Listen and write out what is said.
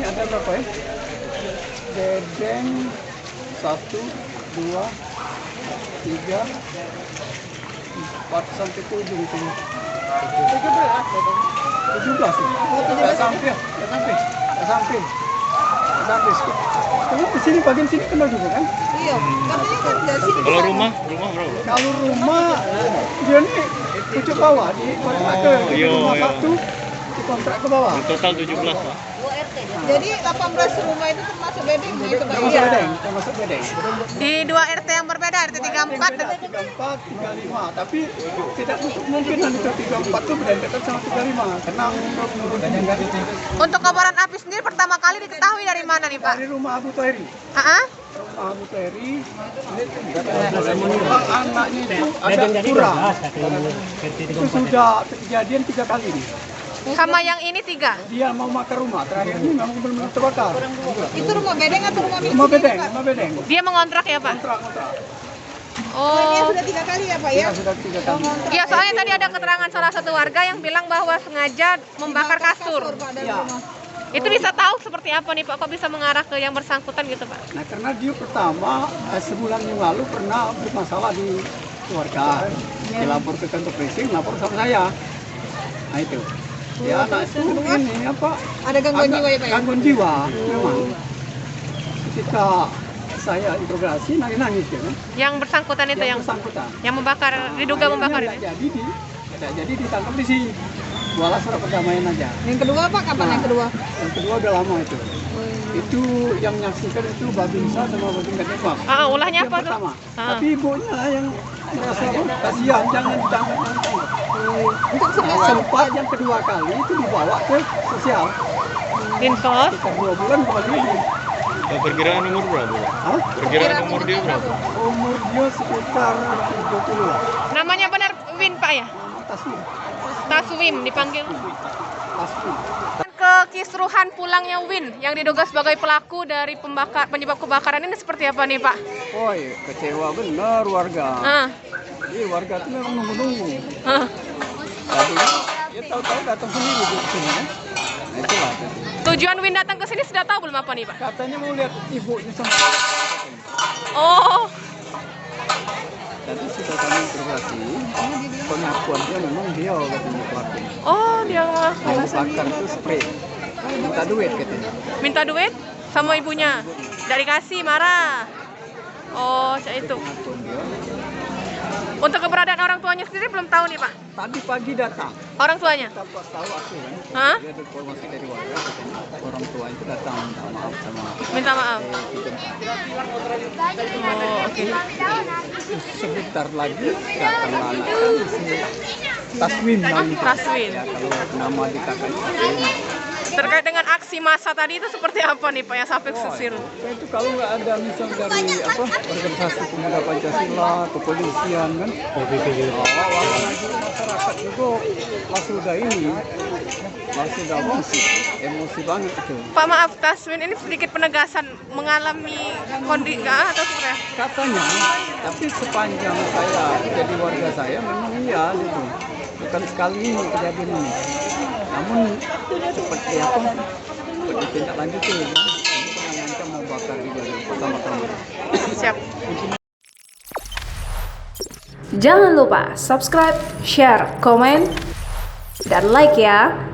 Ada berapa ya? Bedeng 1, 2, 3, 4 sampai 7 gitu. 17 sih. Enggak sampai. Kamu di sini bagian sini kenal juga kan? Iya, katanya kan dari sini. Kalau rumah berapa? Kalau rumah dia nih pucuk bawah di kontrak ke rumah satu di kontrak ke bawah. Total 17 Pak. Jadi 18 rumah itu termasuk bedeng gitu Pak? Termasuk bedeng, termasuk bedeng. Di 2 RT yang berbeda, RT 34 dan 34, 35. Tapi tidak mungkin nanti 34 itu berdempetan sama 35. Karena untuk kobaran api sendiri pertama kali diketahui dari mana nih Pak? dari rumah Abu Toheri. Rumah Abu Toheri, anaknya itu ada kurang. Itu sudah kejadian 3 kali nih. Sama yang ini 3? Dia mau makan rumah, terakhir ini memang benar-benar terbakar. Itu rumah bedeng atau rumah miskin? Rumah bedeng. Dia mengontrak ya Pak? Kontrak. Ini Oh, sudah 3 kali ya Pak ya? Ya, sudah 3 kali. iya soalnya tadi ada keterangan salah satu warga yang bilang bahwa sengaja membakar kasur. Pak, dalam Ya. rumah. Itu bisa tahu seperti apa nih Pak? Kok bisa mengarah ke yang bersangkutan gitu Pak? Nah, karena dia pertama sebulan yang lalu pernah bermasalah di keluarga. Dilapor ke kantor polisi, lapor sama saya. Nah itu. Ya, anak itu ini apa? Ada gangguan jiwa ya Pak ya? Gangguan jiwa, memang. Ketika saya interogasi, nangis ya kan? Yang bersangkutan itu yang bersangkutan. membakar, diduga membakar itu? Tidak jadi ditangkap di sini. Bualah surat perdamaian aja. Yang kedua Pak, kapan yang kedua? Yang kedua udah lama itu. Itu yang menyaksikan itu Babinsa sama Babin Kadepang. Ulahnya Yang apa tuh? pertama. Ah. Tapi ibunya yang merasa kasihan, jangan ditangkap nanti. Untuk sekian Sempat yang kedua kali itu dibawa ke sosial. Dinsos? Sekitar 2 bulan kembali lagi. Perkiraan umur berapa? Hah? Perkiraan umur dia berapa? Umur dia sekitar 20 lah. Namanya benar Win Pak ya? Nama Taswin. Taswim dipanggil. Taswin. Kekisruhan pulangnya Win yang diduga sebagai pelaku dari penyebab kebakaran ini seperti apa nih Pak? Woi, kecewa benar warga. Jadi warga itu memang nunggu-nunggu. Tadi dia tahu-tahu datang sendiri di sini kan. Nah, itulah. Tujuan Win datang ke sini sudah tahu belum apa nih Pak? Katanya mau lihat ibunya sama. Oh, Tadi sudah kami interogasi. Pengakuannya memang dia katanya pelaku. oh dia ngaku. Mau bakar itu spray. Minta duit katanya. Minta duit sama ibunya. Dari kasih marah. Oh, itu. Pengakuan dia. Untuk keberadaan orang tuanya sendiri belum tahu nih Pak. Tadi pagi datang. Orang tuanya? Dapat tahu aku kan. Hah? Dia ada informasi dari warga katanya orang tua itu datang minta maaf sama. Minta maaf. Oh, oke. Sebentar lagi datang anak kami si Taswin namanya. Taswin. Ya, kalau nama di kakaknya. Terkait dengan aksi massa tadi itu seperti apa nih Pak yang sampai sesir? Ya, itu kalau nggak ada misal dari apa organisasi pemuda Pancasila, kepolisian kan. Masyarakat juga sudah emosi banget itu. Pak maaf Taswin ini sedikit penegasan mengalami kondisi atau seperti apa? Katanya, tapi sepanjang saya jadi warga saya memang iya gitu. Bukan sekali ini kejadian ini. Namun seperti apa? Seperti tindak lanjut itu. Mengancam mau bakar juga. Sama-sama. Siap. Jangan lupa subscribe, share, komen, dan like ya.